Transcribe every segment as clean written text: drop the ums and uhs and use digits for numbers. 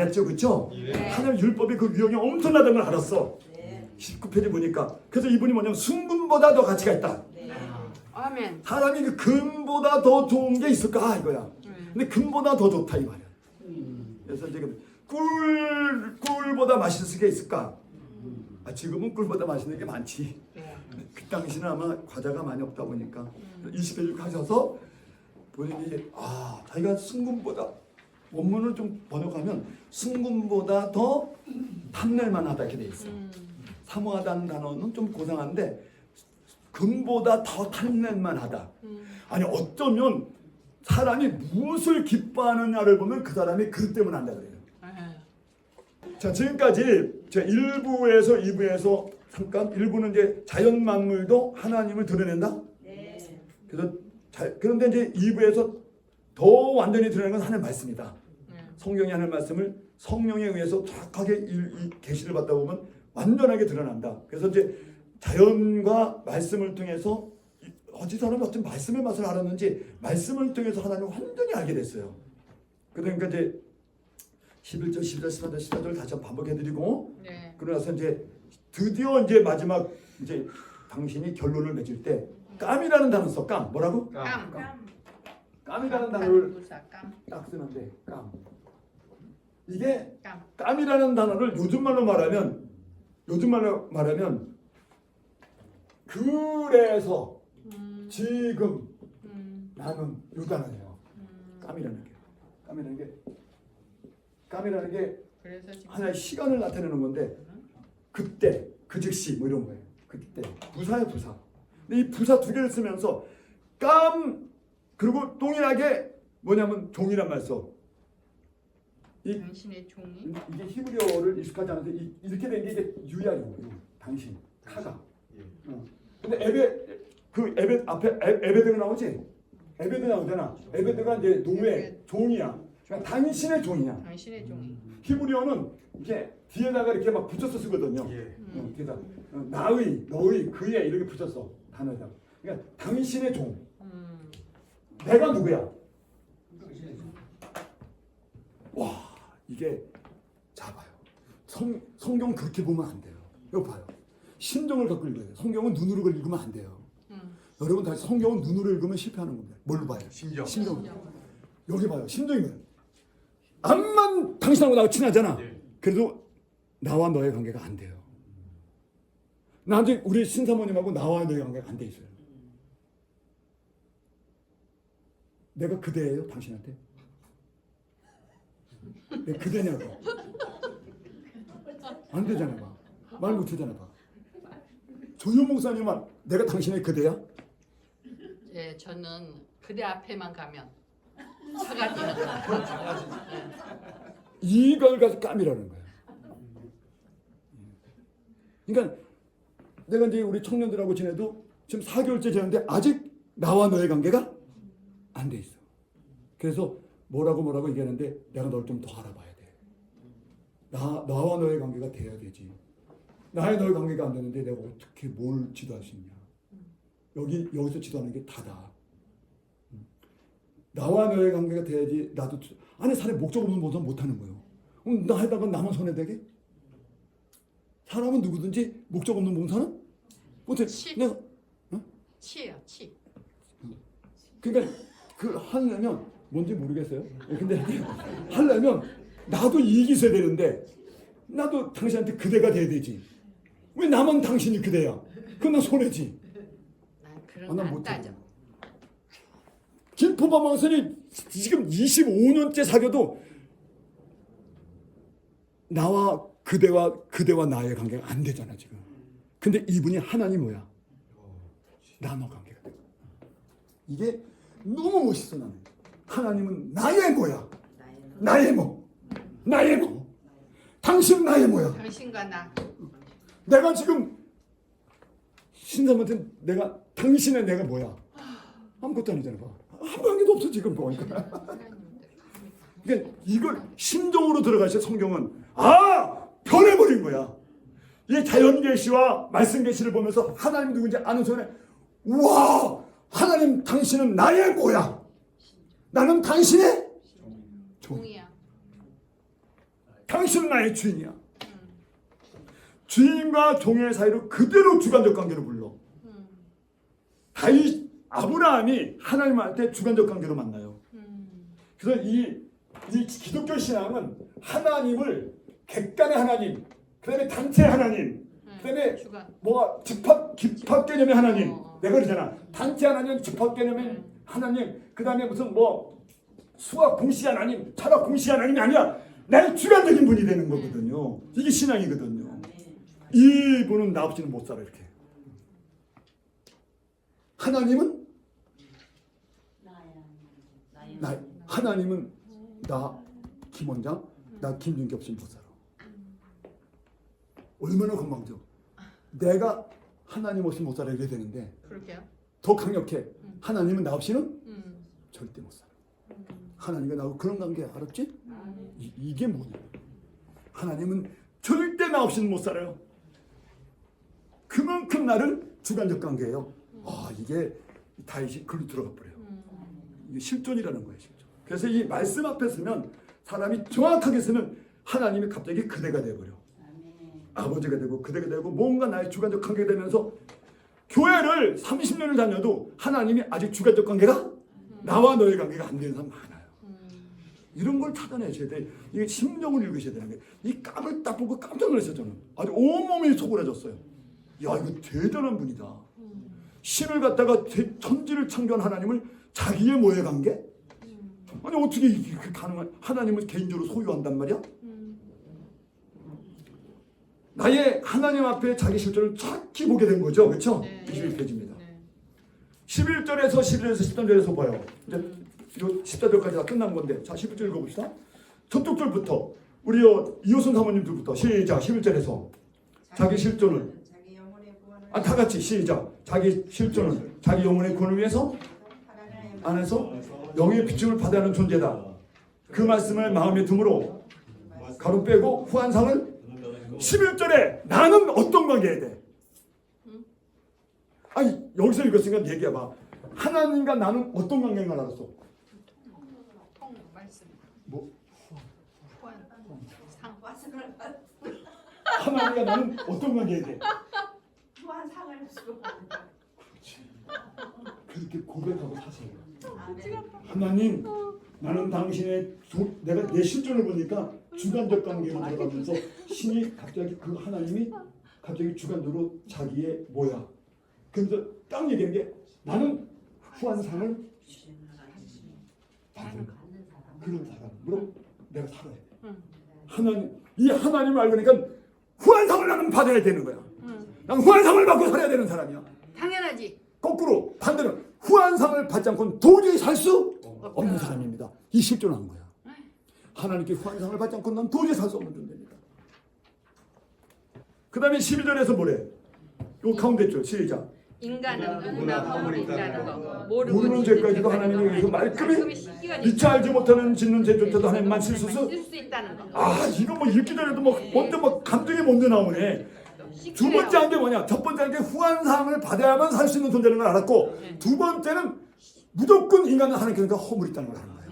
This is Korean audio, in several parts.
알았죠, 그렇죠? 예. 하나님 율법의 그 유형이 엄청나다는 걸 알았어. 19페이지 보니까. 그래서 이분이 뭐냐면 순금보다 더 가치가 있다. 아멘. 사람이 그 금보다 더 좋은 게 있을까 이거야. 근데 금보다 더 좋다 이 말이야. 그래서 지금 꿀보다 맛있을 게 있을까? 지금은 꿀보다 맛있는 게 많지. 그 당시는 아마 과자가 많이 없다 보니까 20페이지 가셔서 본인이 자기가 순금보다, 원문을 좀 번역하면 순금보다 더 탐낼만하다 이렇게 돼 있어. 사모하다는 단어는 좀 고상한데 금보다 더 탐낼만하다. 아니 어쩌면 사람이 무엇을 기뻐하느냐를 보면 그 사람이 그 때문에 한다 그래요. 자, 지금까지 제가 1부에서 2부에서 잠깐 1부는 이제 자연 만물도 하나님을 드러낸다. 그래서 그런데 이제 2부에서 더 완전히 드러내는 건 하나님 말씀이다. 성경이 하나님 말씀을 성령에 의해서 정확하게 이 계시를 받다 보면 완전하게 드러난다. 그래서 이제 자연과 말씀을 통해서 어디서 하나님 어떤 말씀의 맛을 알았는지 말씀을 통해서 하나님을 완전히 알게 됐어요. 그러니까 이제 11절, 12절, 13절, 14절 다시 한번 반복해드리고 그러나서 이제 드디어 이제 마지막 이제 당신이 결론을 맺을 때 깜이라는 단어 써. 깜 뭐라고? 깜이라는 단어를 딱 쓰는데 깜. 이게 깜이라는 단어를 요즘 말로 말하면 그래서 지금 나는 요 단어예요. 깜이라는 게 하나의 시간을 나타내는 건데 그때 그 즉시 뭐 이런 거예요. 그때 부사예요, 부사. 근데 이 부사 두 개를 쓰면서 깜 그리고 동일하게 뭐냐면 종이란 말 써. 당신의 종이? 이게 히브리어를 익숙하지 않아서 이렇게 된 게 이제 유야요. 당신 카가. 근데 에벳 앞에 에베드가 나오지? 에베드 나오잖아. 에베드가 이제 노예 종이야. 그러니까 당신의 종이야. 당신의 종이. 히브리어는 이렇게 뒤에다가 이렇게 막 붙여서 쓰거든요. 뒤에다 나의, 너의, 그의 이렇게 붙였어 단어에다. 그러니까 당신의 종. 내가 누구야? 와, 이게 잡아요. 성경 그렇게 보면 안 돼요. 이거 봐요. 심정을 갖고 읽어야 돼요. 성경은 눈으로 읽으면 안 돼요. 여러분 다시 성경은 눈으로 읽으면 실패하는 겁니다. 뭘로 봐요? 심정. 여기 봐요. 심정이 뭐예요? 암만 당신하고 나하고 친하잖아. 그래도 나와 너의 관계가 안 돼요. 나한테 우리 신사모님하고 나와 너의 관계가 안 돼 있어요. 내가 그대예요, 당신한테? 내가 그대냐고. 안 되잖아, 봐. 말 못하잖아, 봐. 조효 목사님은 내가 당신의 그대야? 예, 저는 그대 앞에만 가면 차가 뛰는 거야. 이걸 가지고 깜이라는 거야. 그러니까 내가 이제 우리 청년들하고 지내도 지금 4개월째 지났는데 아직 나와 너의 관계가 안 돼 있어. 그래서 뭐라고 얘기하는데 내가 널 좀 더 알아봐야 돼. 나와 너의 관계가 돼야 되지. 나의 너의 관계가 안 되는데 내가 어떻게 뭘 지도할 수 있냐. 여기서 지도하는 게 다다. 나와 너의 관계가 돼야지. 나도 아니 사람이 목적 없는 봉사 못하는 거예요. 나 하다가 나만 손해되게? 사람은 누구든지 목적 없는 봉사는 못해. 내가 치예요, 치. 그러니까 그 하려면 뭔지 모르겠어요. 근데 하려면 나도 이익이 있어야 되는데 나도 당신한테 그대가 돼야 되지. 왜 나만 당신이 그대야? 그건 나 손해지. 난 그런 거 안 따져. 김포범 왕선이 지금 25년째 사귀어도 나와 그대와 나의 관계가 안 되잖아 지금. 근데 이분이 하나님 뭐야? 나눠 관계가 돼. 이게 너무 멋있어 나는. 하나님은 나의 뭐야? 나의 뭐? 당신은 나의 뭐야? 당신과 나. 내가 지금 신사한테 당신의 내가 뭐야? 아무것도 아니잖아. 한 관계도 없어 지금 보니까. 그러니까 이걸 심정으로 들어가셔. 성경은 변해버린 거야. 이 자연계시와 말씀계시를 보면서 하나님 누군지 아는 순간에 우와, 하나님 당신은 나의 뭐야? 나는 당신의 종이야. 당신은 나의 주인이야. 주인과 종의 사이로 그대로 주관적 관계로 불러. 다윗 아브라함이 하나님한테 주관적 관계로 만나요. 그래서 이 기독교 신앙은 하나님을 객관의 하나님, 그다음에 단체의 하나님, 그다음에 뭐가 집합 개념의 하나님. 내가 그러잖아. 단체 하나님, 집합 개념의 하나님, 그다음에 무슨 뭐 수학 공식 하나님, 철학 공식 하나님이 아니야. 나의 주관적인 분이 되는 거거든요. 이게 신앙이거든요. 이분은 나 없이는 못 살아 이렇게. 하나님은 하나님은 나 김원장, 나 김준기 없이는 못 살아. 얼마나 건방져. 내가 하나님 없이 못 살아 이래야 되는데 그럴게요. 더 강력해. 하나님은 나 없이는 절대 못 살아. 하나님과 나하고 그런 관계 알았지? 이게 뭐냐? 하나님은 절대 나 없이는 못 살아요. 그만큼 나를 주관적 관계예요. 이게 다윗이 글로 들어가 버려요. 이게 실존이라는 거예요. 실존. 그래서 이 말씀 앞에 서면 사람이 정확하게 서면 하나님이 갑자기 그대가 돼버려. 아버지가 되고 그대가 되고 뭔가 나의 주관적 관계가 되면서 교회를 30년을 다녀도 하나님이 아직 주관적 관계가 나와 너의 관계가 안 되는 사람 많아요. 이런 걸 찾아내셔야 돼. 이게 심정을 읽으셔야 되는 거예요. 이 깜을 딱 보고 깜짝 놀랐어요. 저는 아주 온몸이 소홀해졌어요. 야, 이거 대단한 분이다. 신을 갖다가 천지를 창조한 하나님을 자기의 뭐에 관계? 아니 어떻게 이게 가능한? 하나님을 개인적으로 소유한단 말이야? 나의 하나님 앞에 자기 실존을 착히 보게 된 거죠. 그렇죠? 네. 21페이지입니다. 11절에서 11절에서 13절에서 봐요. 이제 요 14절까지 다 끝난 건데, 자 11절 읽어봅시다. 저쪽 절부터 우리 이호선 사모님들부터 시작. 11절에서 자기 실존을 다 같이 시작. 자기 실존은 자기 영혼의 구원을 위해서 안에서 영의 비춤을 받아야 하는 존재다. 그 말씀을 마음에 둠으로 가로 빼고 후한상을 11절에 나는 어떤 관계해야 돼? 아니 여기서 읽었으니까 얘기해봐. 하나님과 나는 어떤 관계인가 알았어? 말씀. 뭐? 상. 하나님과 나는 어떤 관계해야 돼? 상을 주고 그렇게 고백하고 사세요. 하나님, 나는 당신의 내가 내 실존을 보니까 주관적 관계로 들어가면서 신이 갑자기 그 하나님이 갑자기 주관적으로 자기의 뭐야? 그래서 딱 얘기하는 게 나는 후한상을 받는 그런 사람으로 내가 살아야 돼. 하나님, 이 하나님을 알고 니까 후한상을 나는 받아야 되는 거야. 나는 후한상을 받고 살아야 되는 사람이야. 당연하지. 거꾸로 반대로 후한상을 받지 않고는 도저히 살 수 없는 사람입니다. 이 실존한 거야. 하나님께 후한상을 받지 않고는 난 도저히 살 수 없는 존재입니다. 그 다음에 12절에서 뭐래? 요 가운데 줄 시작. 인간은 누구나 허물이 있다는 거 모르는 죄까지도 하나님에 의해서 말끔히 미처 알지 못하는 짓는 죄조차도 하나님만 실수 수 있다는 거. 이거 뭐 읽기 전에도 뭐 먼저 막 감정이 먼저 나오네. 두 번째 한 게 뭐냐? 첫 번째 한 게 후한상을 받아야만 살 수 있는 존재라는 걸 알았고, 두 번째는 무조건 인간은 하나님께서 허물이 있다는 걸 아는 거예요.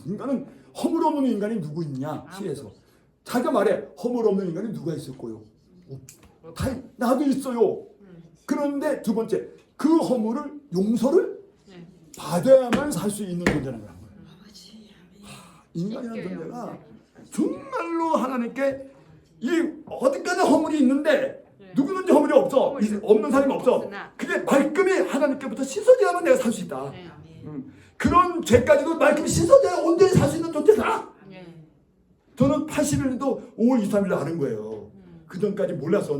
인간은 허물 없는 인간이 누구 있냐? 시에서 자기가 말해. 허물 없는 인간이 누가 있을까요? 나도 있어요. 그런데 두 번째, 그 허물을 용서를 받아야만 살 수 있는 존재라는 걸 아는 거예요. 인간이라는 존재가 정말로 하나님께 이 어디까지 허물이 있는데 누구든지 허물이 없어. 없는 사람이 없어. 그게 말끔히 하나님께부터 씻어져야만 내가 살 수 있다. 그런 죄까지도 말끔히 씻어져야 온전히 살 수 있는 존재다. 저는 81년도 5월 23일 아는 거예요. 그 전까지 몰랐어.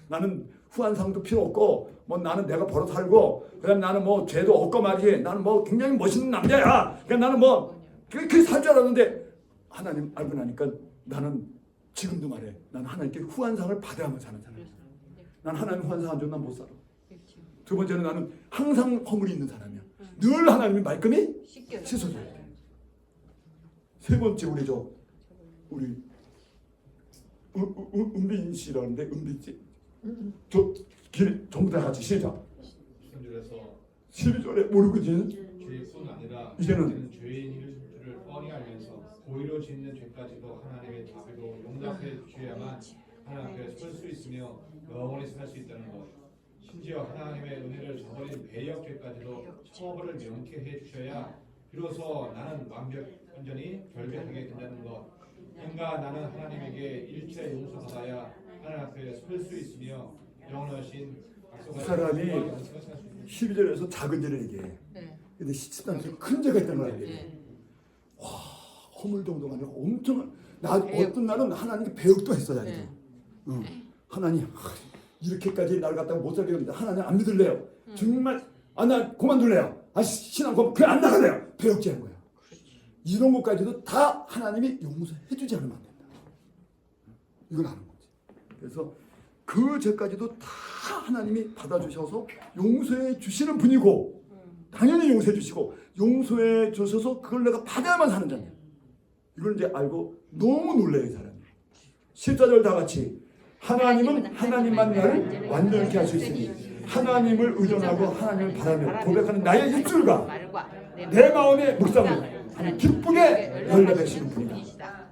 나는 후한상도 필요 없고 뭐 나는 내가 벌어 살고 그다음 나는 뭐 죄도 없고 말이지. 나는 뭐 굉장히 멋있는 남자야. 그러니까 나는 뭐 그렇게 살 줄 알았는데 하나님 알고 나니까 나는 지금도 말해. 난 하나님께 후한상을 받아야만 사는 사람이야. 난 하나님 후한상 안 주면 난 못 살아. 두 번째는 나는 항상 허물이 있는 사람이야. 늘 하나님이 말끔히 씻어줘야 돼. 세 번째 우리 은빈 씨라는데 은빈 씨 전부 다 같이 시작. 12절에 모르거든. 죄뿐 아니라 이제는 죄인을 뻔히 알면서 고의로 짓는 죄까지도 하나님의 자비로 용납해 주셔야만 하나님 앞에 설 수 있으며 영원히 살 수 있다는 것. 심지어 하나님의 은혜를 저버린 배역죄까지도 처벌을 명쾌해 주셔야 비로소 나는 완전히 결백하게 된다는 것. 그러니까 나는 하나님에게 일체 용서받아야 하나님 앞에 설 수 있으며 영원하신 그 사람이 12절에서 작은 죄를 얘기해. 네. 근데 13절에 큰 죄가 있다는 거야. 네. 허물 정도가 아니라 엄청 어떤 날은 하나님께 배역도 했어야 돼. 네. 하나님 이렇게까지 나를 갖다가 못 살게 합니다. 하나님 안 믿을래요. 정말 나 그만둘래요. 신앙 그냥 안 나갈래요. 배역죄한 거야. 이런 것까지도 다 하나님이 용서해주지 않으면 안 된다. 이걸 아는 거지. 그래서 그 죄까지도 다 하나님이 받아주셔서 용서해 주시는 분이고 당연히 용서해 주시고 용서해 주셔서 그걸 내가 받아야만 사는 자냐. 이걸 이제 알고 너무 놀래요, 이 사람이. 14절 다 같이 하나님은 하나님만 나를 완전케 할 수 있으니 하나님을 의존하고 하나님을 바라며 고백하는 나의 입술과 내 마음의 묵상을 기쁘게 열려내시는 분이다.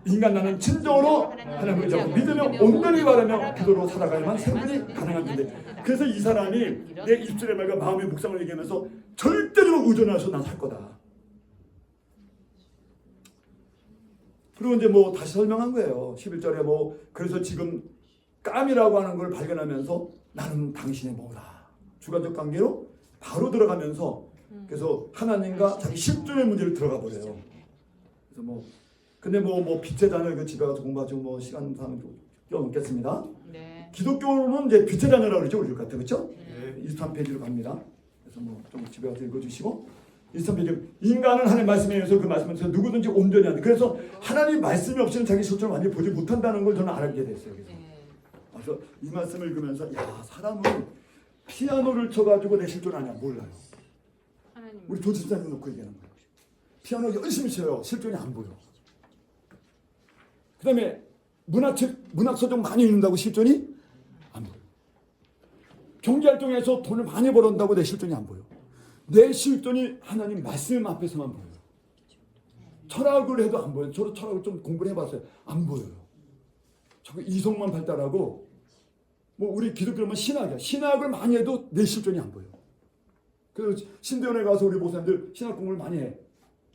인간 나는 진정으로 하나님을 의존하고 믿으며 온전히 바라며 기도로 살아가야만 생존이 가능한 건데, 그래서 이 사람이 내 입술의 말과 마음의 묵상을 얘기하면서 절대로 의존해서 난 살 거다. 그리고 이제 뭐 다시 설명한 거예요. 11절에 뭐 그래서 지금 깜이라고 하는 걸 발견하면서 나는 당신의 뭐다. 주관적 관계로 바로 들어가면서 그래서 하나님과 자기 실존의 문제를 들어가 버려요. 그래서 뭐 근데 뭐 빛의 자녀 이거 집에 가서 공부하고 뭐 시간상 뛰어넘겠습니다. 네. 기독교는 이제 빛의 자녀라고 그러죠, 우리 같아, 그렇죠? 23페이지로 갑니다. 그래서 뭐 좀 집에 가서 읽어주시고 23페이지 인간은 하나님 말씀에 의해서 그 말씀에서 누구든지 온전히 한다. 그래서 하나님 말씀이 없이는 자기 실존을 완전히 보지 못한다는 걸 저는 알게 됐어요. 그래서 이 말씀을 읽으면서 야, 사람은 피아노를 쳐가지고 내 실존 아니야 몰라요. 우리 조집사님 놓고 얘기하는 거예요. 피아노 열심히 쳐요. 실존이 안 보여. 그 다음에 문학서적 많이 읽는다고 실존이 안 보여. 경제활동에서 돈을 많이 벌었다고 내 실존이 안 보여. 내 실존이 하나님 말씀 앞에서만 보여요. 철학을 해도 안 보여요. 저도 철학을 좀 공부를 해봤어요. 안 보여요. 자꾸 이성만 발달하고 뭐 우리 기독교는 신학이야. 신학을 많이 해도 내 실존이 안 보여. 그래서 신대원에 가서 우리 목사님들 신학 공부를 많이 해.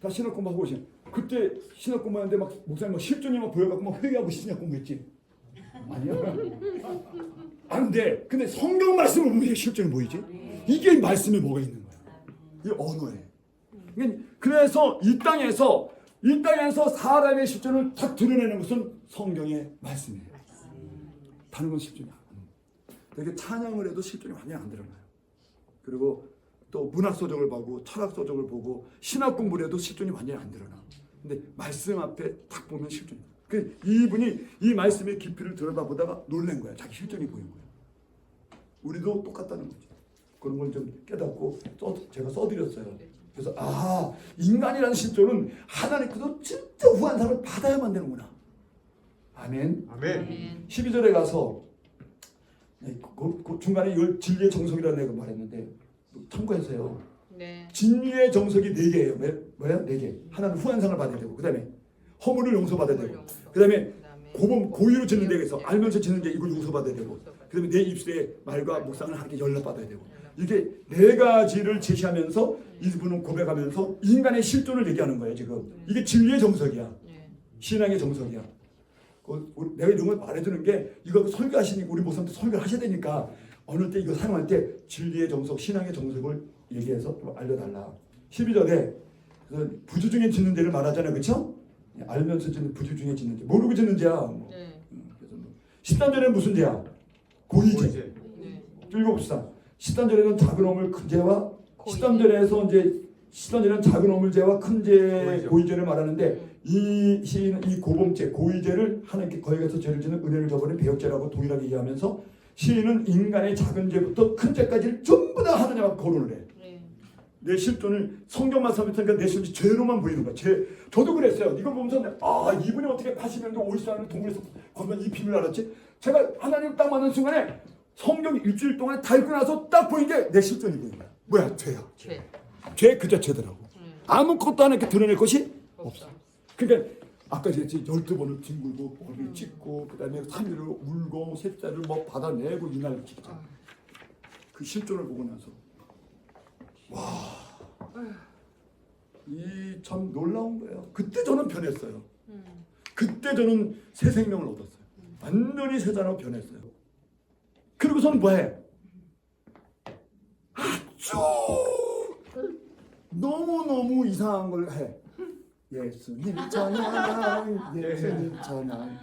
다 신학 공부하고 오신. 그때 신학 공부하는데 막 목사님 막 실존이 막 보여갖고 막 회개하고 신학 공부했지. 아니야. 안 돼. 근데 성경 말씀을 보면 왜 실존이 보이지? 이게 말씀에 뭐가 있는 거야. 이 언어에. 그래서 이 땅에서 사람의 실존을 딱 드러내는 것은 성경의 말씀이에요. 다른 건 실존이 안 돼요. 되게 찬양을 해도 실존이 완전히 안 드러나요. 그리고 또 문학서적을 보고 철학서적을 보고 신학 공부를 해도 실존이 완전히 안 드러나. 근데 말씀 앞에 딱 보면 실존이. 이분이 이 말씀의 깊이를 들여다보다가 놀란 거야. 자기 실존이 보인 거야. 우리도 똑같다는 거지. 그런 걸 좀 깨닫고 제가 써드렸어요. 그래서 인간이라는 실존은 하나님께서 진짜 후한상을 받아야만 되는구나. 아멘. 아멘. 12절에 가서 그 중간에 이걸 진리의 정석이라는 내가 말했는데 참고해서요. 네. 진리의 정석이 4개예요. 뭐야? 4개. 하나는 후한상을 받아야 되고, 그 다음에 허물을 용서받아야 되고, 그 다음에 고의로 짓는 데에서 알면서 짓는 게 이걸 용서받아야 되고, 그 다음에 내 입술의 말과 묵상을 하나님께 연락받아야 되고, 이게 4가지를 제시하면서 이분은 고백하면서 인간의 실존을 얘기하는 거예요. 지금 이게 진리의 정석이야. 신앙의 정석이야. 내가 이런 걸 말해주는 게 이거 설교하시니까 우리 목사님도 설교를 하셔야 되니까 어느 때 이거 사용할 때 진리의 정석, 신앙의 정석을 얘기해서 좀 알려달라. 12절에 부주 중에 짓는 죄를 말하잖아요. 그렇죠? 알면서 짓는 부주 중에 짓는 죄. 모르고 짓는 죄야. 그래서 13절에는 무슨 죄야? 고의죄. 읽어봅시다. 13절에는 작은 어물 큰 죄와 13절에서 이제 13절에는 작은 어물 죄와 큰 죄, 고의죄를 말하는데 이 시인은 이 고범죄, 고의죄를 하나님께 거역해서 죄를 짓는 은혜를 저버린 배역죄라고 동일하게 이해하면서 시인은 인간의 작은 죄부터 큰 죄까지를 전부 다 하나님 앞에 거론을 해. 내 실존을 성경 말씀을 듣니까 내 실존이 죄로만 보이는 거야. 저도 그랬어요. 이걸 보면서 이분이 어떻게 80년대 50살을 동물에서 건넌 이 비밀을 알았지? 제가 하나님 딱 만난 순간에 성경 일주일 동안 다 읽고 나서 딱 보인 게 내 실존이 보인 거야. 뭐야? 죄야. 죄 그 자체더라고. 아무것도 안 이렇게 드러낼 것이 없어. 그러니까 아까 얘기했지 12번을 뒹굴고 머리를 찍고 그 다음에 3일을 울고 셋째를 뭐 받아내고 이날 찍자. 그 실존을 보고 나서 이 참 놀라운 거예요. 그때 저는 변했어요. 그때 저는 새 생명을 얻었어요. 완전히 새 사람으로 변했어요. 그리고서는 뭐해? 아주 너무너무 이상한 걸 해. 예수님 찬양, 예수님 찬양,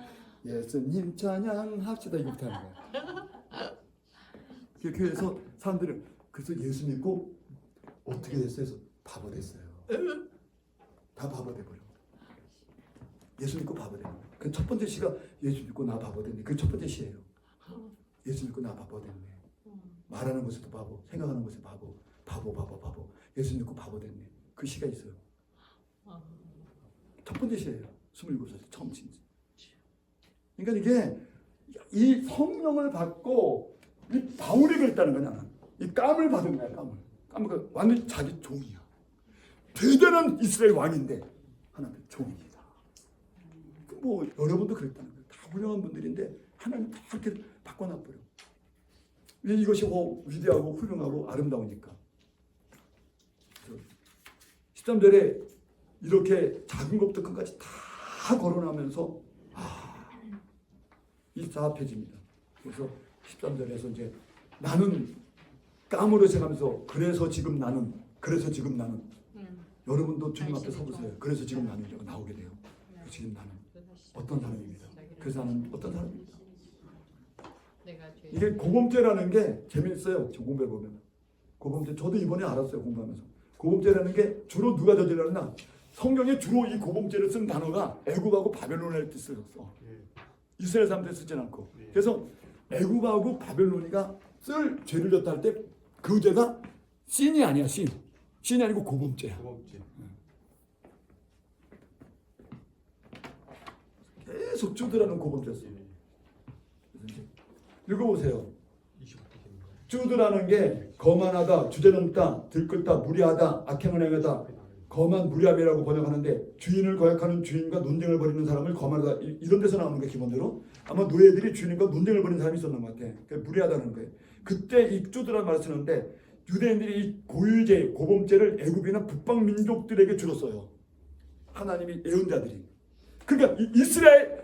예수님 찬양 합시다. 이거부터 하는 거야. 그 교회에서 사람들은 그래서 예수 믿고 어떻게 됐어요? 해서 바보 됐어요. 다 바보 돼버려. 예수 믿고 바보 돼. 그 첫 번째 시가 예수 믿고 나 바보 됐네. 그 첫 번째 시예요. 예수 믿고 나 바보 됐네. 말하는 것에도 바보, 생각하는 것에 바보, 바보. 예수 믿고 바보 됐네. 그 시가 있어요. 첫 번째 시예요. 27살 처음 진짜. 그러니까 이게 이 성령을 받고 이 바울이 그랬다는 거냐. 이 깜을 받은 거야. 깜을 완전히 자기 종이야. 대단한 이스라엘 왕인데 하나님 종이다. 뭐 여러분도 그랬다는 거예요. 다 훌륭한 분들인데 하나님 다 이렇게 바꿔놔버려. 왜 이것이 위대하고 훌륭하고 아름다우니까. 13절에 이렇게 작은 것부터 끝까지 다 거론하면서 이 4페이지입니다. 그래서 13절에서 이제 나는 깜으로 생각하면서 그래서 지금 나는 여러분도 주님 앞에 서보세요. 그래서 지금 나는 나오게 돼요. 지금 나는 어떤 사람입니다. 그래서 나는 어떤 사람입니다. 이게 고범죄라는 게 재밌어요. 공부해 보면 고범죄 저도 이번에 알았어요. 공부하면서 고범죄라는 게 주로 누가 저질렀나? 성경에 주로 이 고범죄를 쓴 단어가 애굽하고 바벨론을 뜻을 써. 이스라엘 사람들 쓰진 않고. 그래서 애굽하고 바벨론이가 쓸 죄를 졌다 할 때 그 죄가 신이 아니야. 신이 아니고 고범죄야. 계속 주드라는 고범죄였어요. 읽어보세요. 주드라는 게 거만하다, 주제넘다, 들끓다, 무리하다, 악행을 행하다, 거만 무리함이라고 번역하는데 주인을 거역하는 주인과 논쟁을 벌이는 사람을 거만하다 이런 데서 나오는 게 기본대로 아마 노예들이 주인과 논쟁을 벌이는 사람이 있었는 것 같아. 무리하다는 거예요. 그때 이 주드라는 말을 쓰는데 유대인들이 이 고유죄, 고범죄를 애굽이나 북방 민족들에게 주로 써요. 하나님이 예언자들이. 그러니까 이스라엘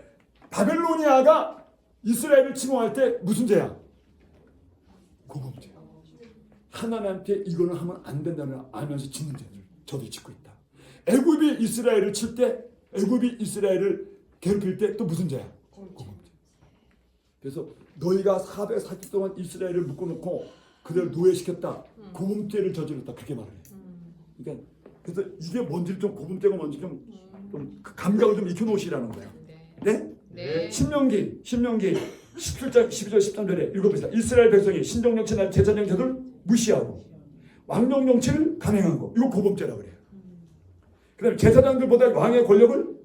바벨로니아가 이스라엘을 침공할 때 무슨 죄야? 고범죄. 하나님한테 이거는 하면 안 된다는 알면서 짓는 죄를 저들이 짓고 있다. 애굽이 이스라엘을 칠 때, 애굽이 이스라엘을 괴롭힐 때 또 무슨 죄야? 고범죄. 그래서 너희가 440 동안 이스라엘을 묶어놓고 그들을 노예시켰다. 고범죄를 저질렀다. 그렇게 말을 해. 그러니까 그래서 이게 뭔지 좀 고범죄가 뭔지 좀 감각을 좀 익혀놓으시라는 거야. 네? 네. 신명기 17장 12절 13절에 읽어보시다. 이스라엘 백성이 신정령치 제사장제도를 무시하고 왕정 정치를 강행한 거. 이거 고범죄라고 그래요. 그 다음에 제사장들보다 왕의 권력을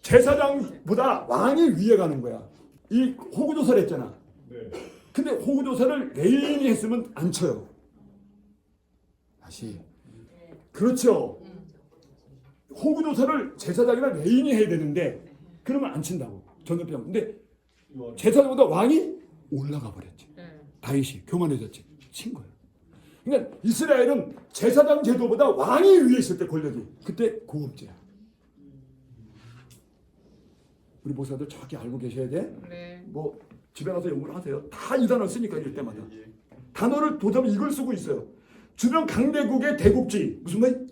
제사장보다 왕이 위에 가는 거야. 이 호구조사를 했잖아. 근데 호구조사를 레인이 했으면 안 쳐요. 다시. 그렇죠. 호구조사를 제사장이나 레인이 해야 되는데 그러면 안 친다고. 전염병. 근데 제사장보다 왕이 올라가 버렸지. 다윗이 교만해졌지. 친 거예요. 그러니까 이스라엘은 제사장 제도보다 왕이 위에 있을 때 권력이 그때 고업제야. 우리 목사들 정확히 알고 계셔야 돼. 네. 뭐 집에 가서 연구를 하세요. 다 이 단어 쓰니까 이럴 때마다 단어를 도저히 이걸 쓰고 있어요. 주변 강대국의 대국주의 무슨 말?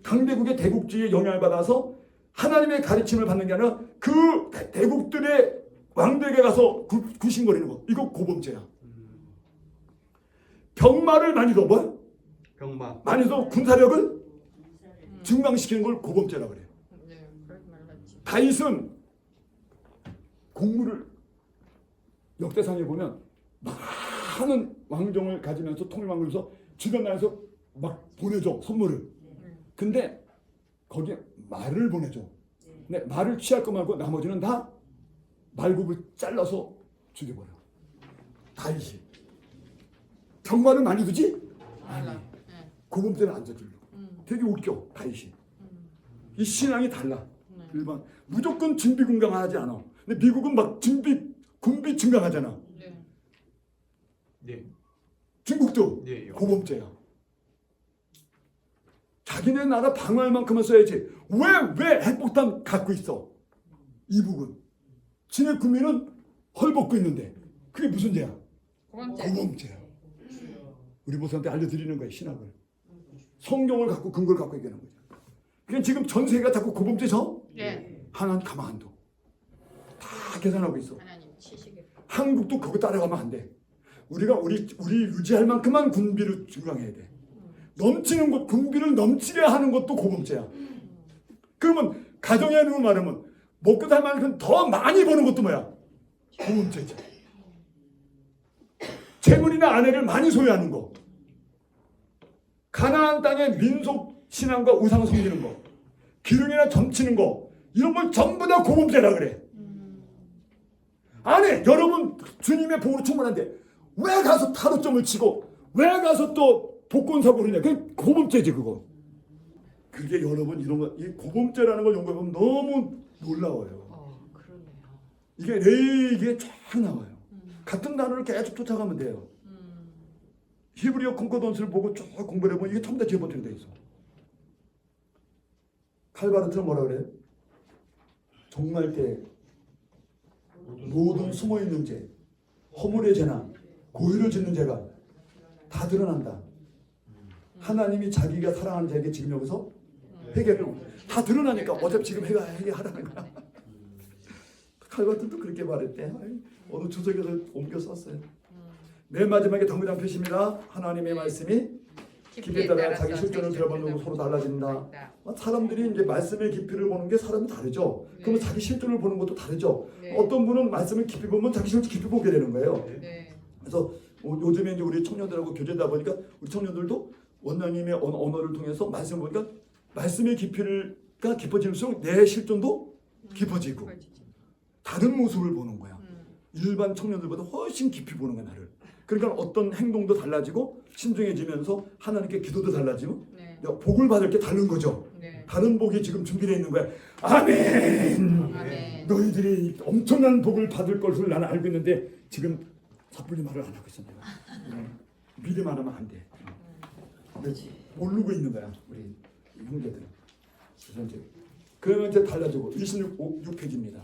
강대국의 대국주의에 영향을 받아서 하나님의 가르침을 받는 게 아니라 그 대국들의 왕들에게 가서 굽신거리는 거. 이거 고범죄야. 병마를 많이 둬 뭐야? 병마. 많이 둬 군사력을 증강시키는 걸 고범죄라고 그래요. 다윗은 공무를 역대상에 보면 많은 왕정을 가지면서 통일왕국에서 주변 나라에서 막 보내줘 선물을. 근데 거기에 말을 보내줘. 근데 말을 취할 거 말고 나머지는 다 말굽을 잘라서 죽여버려. 다윗이 병마를 많이 두지? 아니. 고범죄는 안 저질러. 되게 웃겨 다윗이. 이 신앙이 달라. 네. 일반 무조건 준비 건강하지 않아. 근데 미국은 막 군비 증강하잖아. 네. 네. 중국도 네. 고범죄야. 자기네 나라 방어할 만큼은 써야지. 왜 핵폭탄 갖고 있어? 이북은. 지네 국민은 헐벗고 있는데 그게 무슨 죄야? 고범죄야. 우리 모습한테 알려드리는 거야, 신학을. 성경을 갖고 근거를 갖고 얘기하는 거죠. 그러니까 지금 전 세계가 자꾸 고범죄죠? 네. 하나는 가만 안 둬. 다 계산하고 있어. 하나님 치시길. 한국도 그거 따라가면 안 돼. 우리가 우리 유지할 만큼만 군비를 증강해야 돼. 넘치는 것, 군비를 넘치게 하는 것도 고범죄야. 그러면 가정에 누구 말하면 먹고 살 만큼 더 많이 버는 것도 뭐야? 고범죄죠. 재물이나 아내를 많이 소유하는 거. 가나안 땅의 민속 신앙과 우상 섬기는 거. 기름이나 점치는 거. 이런 걸 전부 다 고범죄라 그래. 아니, 여러분 주님의 복으로 충분한데 왜 가서 타로점을 치고 왜 가서 또 복권 사고 그러냐? 그게 고범죄지 그거. 그게 여러분 이런 거, 이 고범죄라는 걸 연구해보면 너무 놀라워요. 그러네요. 이게 내 얘기에 쫙 나와요. 같은 단어를 계속 쫓아가면 돼요. 히브리어 콩코던스를 보고 쭉 공부를 해보면 이게 전부 다 제본처럼 돼 있어. 칼바르트는 뭐라 그래? 종말 때 모든 숨어있는 죄, 허물의 죄나 고의를 짓는 죄가 다 드러난다. 하나님이 자기가 사랑하는 자에게 지금 여기서 회개를 다 드러나니까 어차피 지금 회개하라는 거야. 칼바르트도 그렇게 말했대. 어느 주석에서 옮겨 썼어요. 맨 마지막에 동일한 표시입니다. 하나님의 말씀이 깊이에 따라 자기 실존을 들어보는 서로 달라진다. 사람들이 이제 말씀의 깊이를 보는 게 사람이 다르죠. 그러면 자기 실존을 보는 것도 다르죠. 어떤 분은 말씀을 깊이 보면 자기 실존 깊이 보게 되는 거예요. 그래서 요즘에 이제 우리 청년들하고 교제다 보니까 우리 청년들도 원장님의 언어를 통해서 말씀을 보니까 말씀의 깊이가 깊어질수록 내 실존도 깊어지고 다른 모습을 보는 거야. 일반 청년들보다 훨씬 깊이 보는 거야, 나를. 그러니까 어떤 행동도 달라지고 신중해지면서 하나님께 기도도 달라지고 복을 받을 게 다른 거죠. 다른 복이 지금 준비되어 있는 거야. 아멘. 너희들이 엄청난 복을 받을 것을 나는 알고 있는데 지금 섣불리 말을 안 하고 있어 내가. 미리 말하면 안 돼. 모르고 있는 거야 우리 형제들은. 그러면 이제 달라지고 26페이지입니다.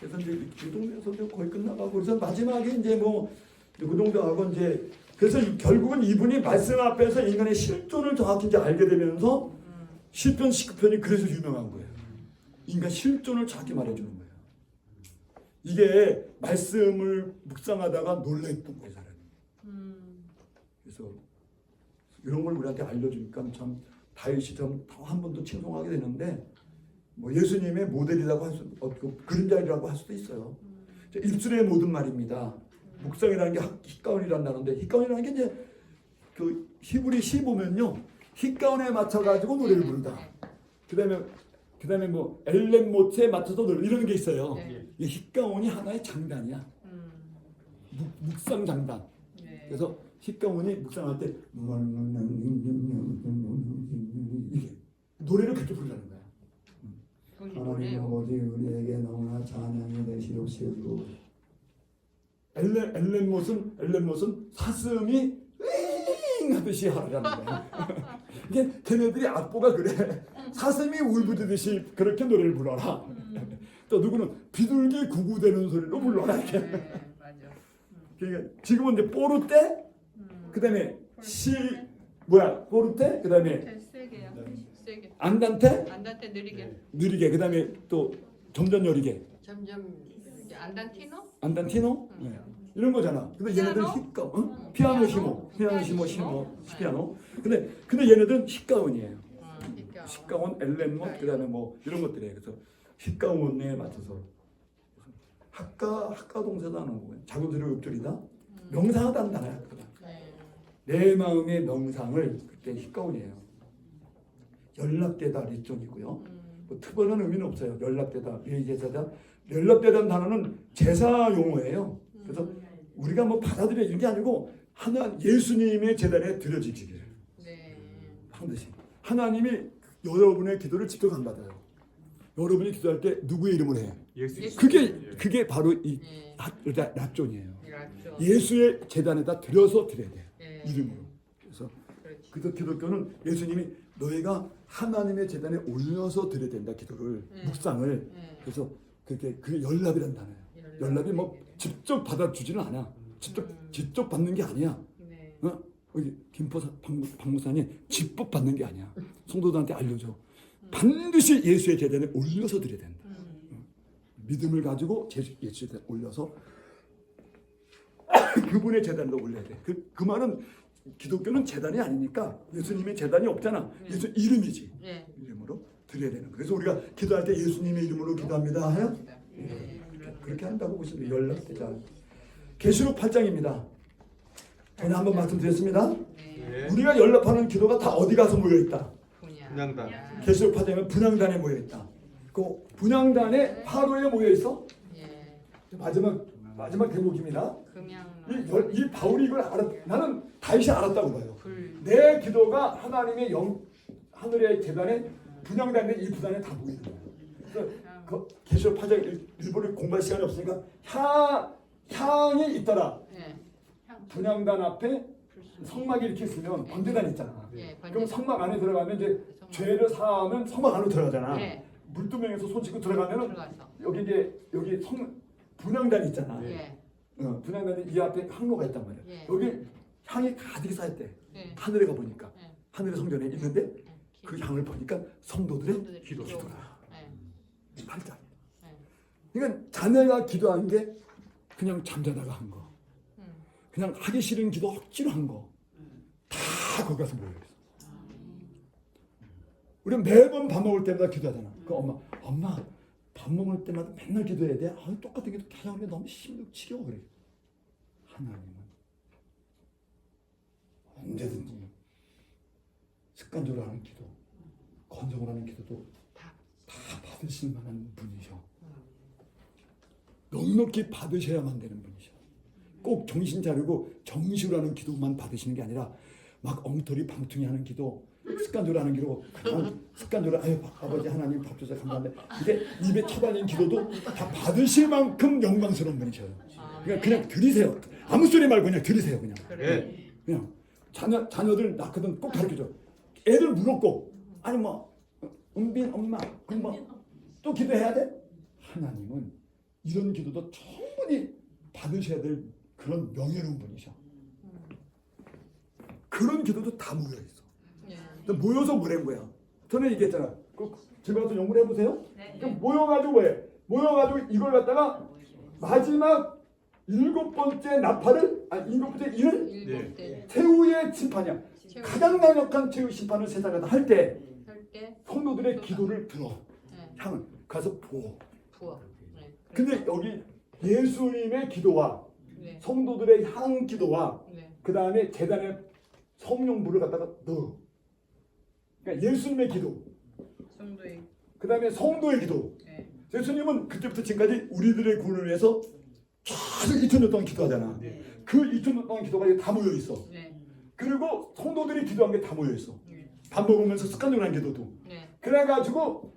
그래서 이제 이 동네에서 거의 끝나가고 그래서 마지막에 이제 뭐 그 정도 하고 이제 그래서 결국은 이분이 말씀 앞에서 인간의 실존을 정확히 이제 알게 되면서 시편 19편이 그래서 유명한 거예요. 인간 실존을 정확히 말해주는 거예요. 이게 말씀을 묵상하다가 놀라있던 거예요, 사람이. 그래서 이런 걸 우리한테 알려주니까 참 다윗이 좀 한 번 더 칭송하게 되는데 뭐 예수님의 모델이라고 할 수, 그림자라고 할 수도 있어요. 입술의 모든 말입니다. 묵상이라는 게 힛가운이라는 단어인데 힛가운이라는 게 이제 그 히브리 시 보면요 힛가운에 맞춰 가지고 노래를 부른다. 그다음에 뭐 엘렘모트에 맞춰서 노래 이런 게 있어요. 이 힛가운이 하나의 장단이야. 묵상 장단. 그래서 힛가운이 묵상할 때 이게 노래를 그렇게 부르라는 거야. 하나님 아버지 우리에게 너무나 찬양이 되시옵시고 엘렘못은 사슴이 윙 하듯이 하라는 거야. 이게 걔네들이 악보가 그래. 사슴이 울부짖듯이 그렇게 노래를 불러라. 또 누구는 비둘기 구구대는 소리로 불러라 이렇게. 그러니까 지금은 이제 뽀르떼 그다음에 뽀르떼 그다음에 세게. 안단테 느리게 그다음에 또 점점 여리게 안단티노 이런 거잖아. 근데 얘네들 힛가운 피아노 히모 근데 얘네들은 힛가운이에요. 힛가운 엘렘못 그다음에 뭐 이런 것들이에요. 그래서 힛가운에 맞춰서 학가 동사도 하는 거예요. 자고들의 읍조리다 명상하다는 단어야. 내 마음의 명상을 그때 힛가운이에요. 연락되다 리존이고요. 뭐 특별한 의미는 없어요. 연락되다 예제사다. 연락되다는 단어는 제사 용어예요. 그래서 우리가 뭐 받아들여 이런 게 아니고 예수님의 제단에 드려지기를 반드시 하나님이 여러분의 기도를 직접 안 받아요. 여러분이 기도할 때 누구의 이름으로 해? 예수. 그게 바로 이 랍존이에요. 맞죠. 예수의 제단에다 드려야 돼요. 예. 이름으로. 그래서 그렇지. 그래서 기독교는 예수님이 너희가 하나님의 제단에 올려서 드려야 된다 기도를 묵상을. 그래서 그게 연락이란 단어예요. 연락이 뭐 직접 받아주지는 않아. 직접 받는 게 아니야. 네. 여기 김포 박목사님 직접 받는 게 아니야. 성도들한테 알려줘. 반드시 예수의 제단에 올려서 드려야 된다. 믿음을 가지고 예수의 제단에 올려서 그분의 제단으로 올려야 돼. 그 말은 기독교는 제단이 아니니까 예수님의 제단이 없잖아. 예수 이름이지. 네. 이름으로 드려야 되는 거예요. 그래서 우리가 기도할 때 예수님의 이름으로 기도합니다. 해요? 네. 그렇게 한다고 보시면 돼요. 연락되잖아요. 계시록 8장입니다. 전에 한번 말씀드렸습니다. 네. 우리가 연락하는 기도가 다 어디 가서 모여 있다. 분양단. 계시록 8장에 분향단에 모여 있다. 그 분향단에 화로에 모여 있어. 예. 마지막 대목입니다. 금양. 이 바울이 이걸 나는 다윗이 알았다고 봐요. 불. 내 기도가 하나님의 하늘의 계단에 분향단에 이 부단에 다 모이는 거예요. 그래서 그 계시록 8장 일부를 공부할 시간이 없으니까 향이 있더라. 예. 분향단 앞에 성막이 이렇게 있으면 번제단 있잖아. 예. 그럼 성막 안에 들어가면 이제 죄를 사하면 성막 안으로 들어가잖아. 예. 물두멍에서 손 씻고 들어가면은 들어가서. 여기 분향단 있잖아. 예. 분향단이 이 앞에 항로가 있단 말이야. 예. 여기 향이 가득 쌓였대. 예. 하늘에 가 보니까 예. 하늘의 성전에 있는데 예. 그 향을 보니까 성도들의 성도들의 기도라. 예. 8장. 예. 그러니까 자네가 기도한 게 그냥 잠자다가 한 거, 그냥 하기 싫은 기도 억지로 한 거, 다 거기 가서 모여 있어. 우리는 매번 밥 먹을 때마다 기도하잖아. 그 엄마 밥 먹을 때마다 맨날 기도해야 돼. 똑같은 기도 계속 하는 게 너무 힘들고 지겨워 그래. 하나님은 언제든지 습관적으로 하는 기도, 건성으로 하는 기도도 다 받으실 만한 분이셔. 넉넉히 받으셔야만 되는 분이셔. 꼭 정신 차리고 정식으로 하는 기도만 받으시는 게 아니라 막 엉터리 방퉁이 하는 기도, 습관적으로 하는 기도, 그냥 습관적으로 아버지 하나님 밥 주셔서 감사합니다. 이게 입에 쳐발린 기도도 다 받으실 만큼 영광스러운 분이셔요. 그냥 드리세요. 아무 소리 말고 그냥 드리세요. 그냥 자녀들 낳거든 꼭 가르쳐줘. 애들 물었고 아니 뭐 은빈 엄마 그럼 뭐 또 기도해야 돼? 하나님은 이런 기도도 충분히 받으셔야 될 그런 명예로운 분이셔. 그런 기도도 다 모여 있어. 모여서 뭐라는 거야? 전에 얘기했잖아. 집에 가서 연구를 해보세요. 모여가지고 뭐해? 모여가지고 이걸 갖다가 마지막 7번째 나팔을 일곱 번째 일을 최후의 심판이야. 가장 강력한 최후 심판을 세상에다 할 때 성도들의 기도를 들어. 향을 가서 부어. 근데 여기 예수님의 기도와 성도들의 향 기도와 그 다음에 제단에 성령불을 갖다가 넣어. 그러니까 예수님의 기도, 그 다음에 성도의 기도. 예수님은 그때부터 지금까지 우리들의 구원을 위해서 계속 2000년 동안 기도하잖아. 그 2000년 동안 기도가 다 모여 있어. 그리고 성도들이 기도한 게 다 모여 있어. 밥 먹으면서 습관적으로 한 기도도. 그래가지고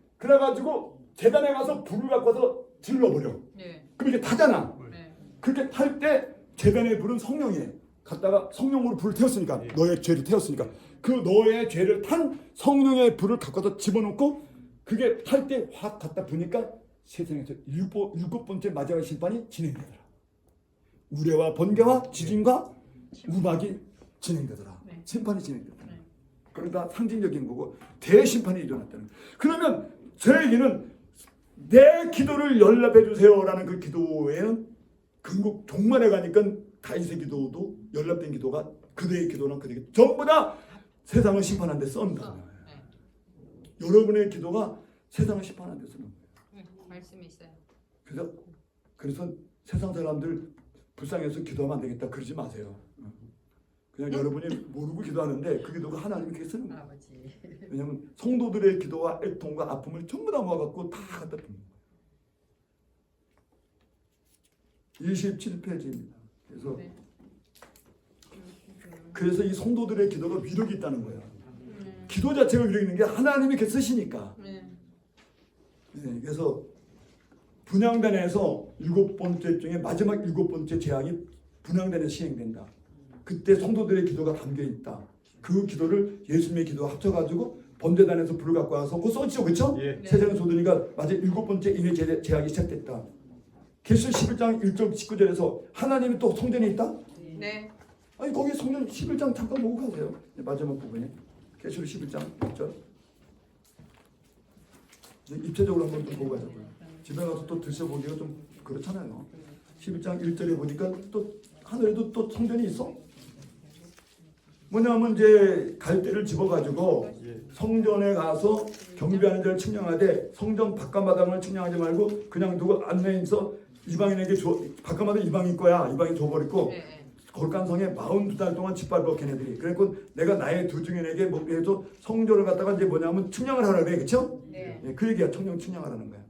제단에 가서 불을 갖고 와서 질러버려. 그럼 이게 타잖아. 그렇게 탈 때 제단의 불은 성령이에요. 갖다가 성령으로 불을 태웠으니까 너의 죄를 태웠으니까 그 너의 죄를 탄 성령의 불을 갖고 와서 집어넣고 그게 탈 때 확 갖다 보니까 세상에서 일곱 번째 마지막 심판이 진행되더라. 우레와 번개와 지진과 우박이 진행되더라. 심판이 진행되더라. 그러니까 상징적인 거고 대심판이 일어났다는 거예요. 그러면 저에게는 내 기도를 연락해 주세요라는 그 기도에는 근국 종말에 가니까 다윗의 기도도 연락된 기도가 그대의 기도는 그대의 기도 전부 다 세상을 심판하는 데 쏜다. 여러분의 기도가 세상을 심판하는 데 쓰는 거예요. 말씀이 있어요. 그래서 세상 사람들 불쌍해서 기도하면 안 되겠다 그러지 마세요. 그냥 여러분이 모르고 기도하는데 그 기도가 하나님이 그렇게 쓰는 거예요. 왜냐하면 성도들의 기도와 애통과 아픔을 전부 다 모아갖고 다 갖다 붓는 거예요. 27페이지입니다. 그래서 이 성도들의 기도가 위력이 있다는 거예요. 기도 자체가 의력 있는 게 하나님이 이렇게 쓰시니까. 네. 네, 그래서 분향단에서 7번째 중에 마지막 7번째 재앙이 분향단에 시행된다. 그때 성도들의 기도가 담겨 있다. 그 기도를 예수님의 기도와 합쳐가지고 번제단에서 불을 갖고 와서 그거 써지죠, 그렇죠? 예. 세상을 쏟으니까 마지막 7번째 인의 재앙이 시작됐다. 계시록 11장 1절 19절에서 하나님이 또 성전에 있다? 네. 아니 거기 성전 11장 잠깐 보고 가세요. 마지막 부분에 계시록 11장 1절 입체적으로 한번 좀 보고 가자고요. 집에 가서 또 드셔보기가 좀 그렇잖아요. 11장 1절에 보니까 또 하늘에도 또 성전이 있어. 뭐냐면 이제 갈대를 집어가지고 성전에 가서 경비하는 자를 측량하되 성전 바깥마당을 측량하지 말고 그냥 두고 안내에 있어 이방인에게 줘. 바깥마당 이방인 거야. 이방인 줘버리고 네. 골간성에 42달 동안 짓밟아 걔네들이. 그래서 내가 나의 두 증인에게 뭐 해서 성전을 갖다가 이제 뭐냐면 측량을 하라 그래, 그렇죠? 네. 예, 그 얘기야. 측량하라는 거야.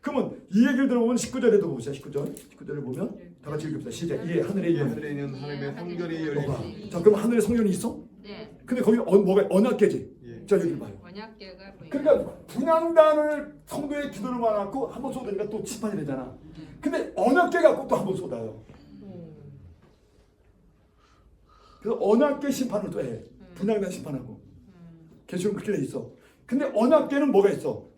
그러면 이 얘기를 들어보면 19절에도 보세요. 19절에 보면 다 같이 읽읍시다. 시작. 이 하늘에 있는 하늘에 있는 하나님의 성전이 열리니. 자, 그럼 하늘에 성전이 있어? 네. 근데 거기 뭐가 언약궤지. 예. 자, 여기 봐요. 언약궤가 보이네. 그러니까 분향단을 성도의 기도를 말하고 한 번 쏟으니까 또 심판이 되잖아. 근데 언약궤 갖고 또 한 번 쏟아요. 그래서 언약궤 심판을 또 해. 분향단 심판하고. 계시록 그렇게 돼 있어. 근데 언약궤는 뭐가 있어?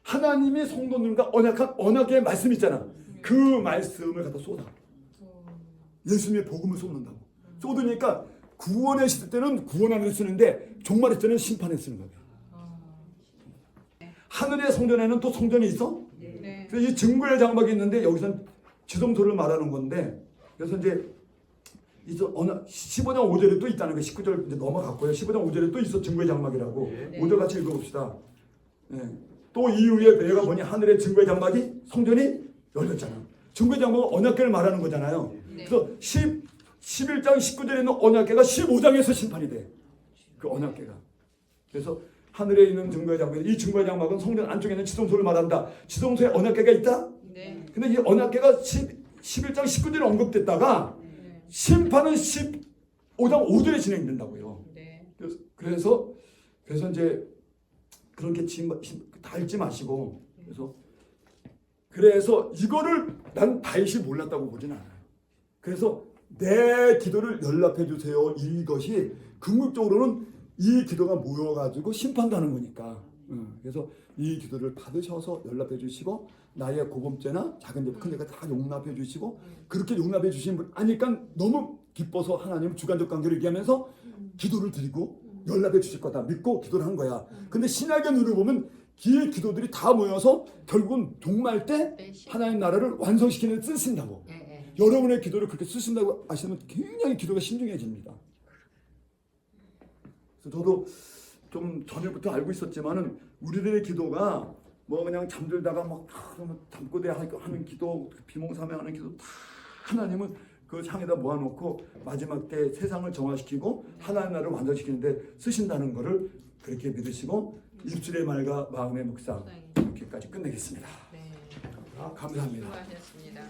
하나님이 성도들과 언약한 언약궤의 말씀 있잖아. 그 말씀을 갖다 쏟아. 예수님의 복음을 쏟는다고. 쏟으니까 구원의 시대 때는 구원하는 데 쓰는데 종말의 때는 심판에 쓰는 거야. 하늘의 성전에는 또 성전이 있어? 네. 그래서 이 증거의 장막이 있는데 여기서는 지성소를 말하는 건데 그래서 이제 15장 5절에 또 있다는 거예요. 19절 이제 넘어갔고요. 15장 5절에 또 있어 증거의 장막이라고. 네. 5절 같이 읽어봅시다. 네. 또 이후에 내가 보니 하늘의 증거의 장막이 성전이 열렸잖아. 증거의 장막은 언약궤를 말하는 거잖아요. 네. 그래서 11장 19절에 있는 언약궤가 15장에서 심판이 돼. 그 언약궤가. 그래서 하늘에 있는 증거의 장막, 이 증거의 장막은 성전 안쪽에 있는 지성소를 말한다. 지성소에 언약궤가 있다? 네. 근데 이 언약궤가 11장 19절에 언급됐다가 심판은 15장 5절에 진행된다고요. 네. 그래서 이제 그렇게 달지 마시고 그래서 이거를 난 다윗이 몰랐다고 보진 않아요. 그래서 내 기도를 연락해 주세요. 이것이 궁극적으로는 이 기도가 모여가지고 심판가는 거니까. 그래서 이 기도를 받으셔서 연락해 주시고 나의 고범죄나 작은 죄, 큰 죄가 다 용납해 주시고 그렇게 용납해 주신 분 아니까 너무 기뻐서 하나님 주관적 관계를 얘기하면서 기도를 드리고 연락해 주실 거다 믿고 기도를 한 거야. 근데 신약의 눈을 보면 이 기도들이 다 모여서 결국은 종말 때 하나님 나라를 완성시키는 데 쓰신다고. 여러분의 기도를 그렇게 쓰신다고 아시면 굉장히 기도가 신중해집니다. 그래서 저도 좀 전에부터 알고 있었지만은 우리들의 기도가 뭐 그냥 잠들다가 막 잠꼬대 하는 기도, 비몽사명하는 기도 다 하나님은 그 상에다 모아놓고 마지막 때 세상을 정화시키고 하나님 나라를 완성시키는데 쓰신다는 것을 그렇게 믿으시고 입술의 말과 마음의 묵상 이렇게까지 끝내겠습니다. 네. 감사합니다. 수고하셨습니다.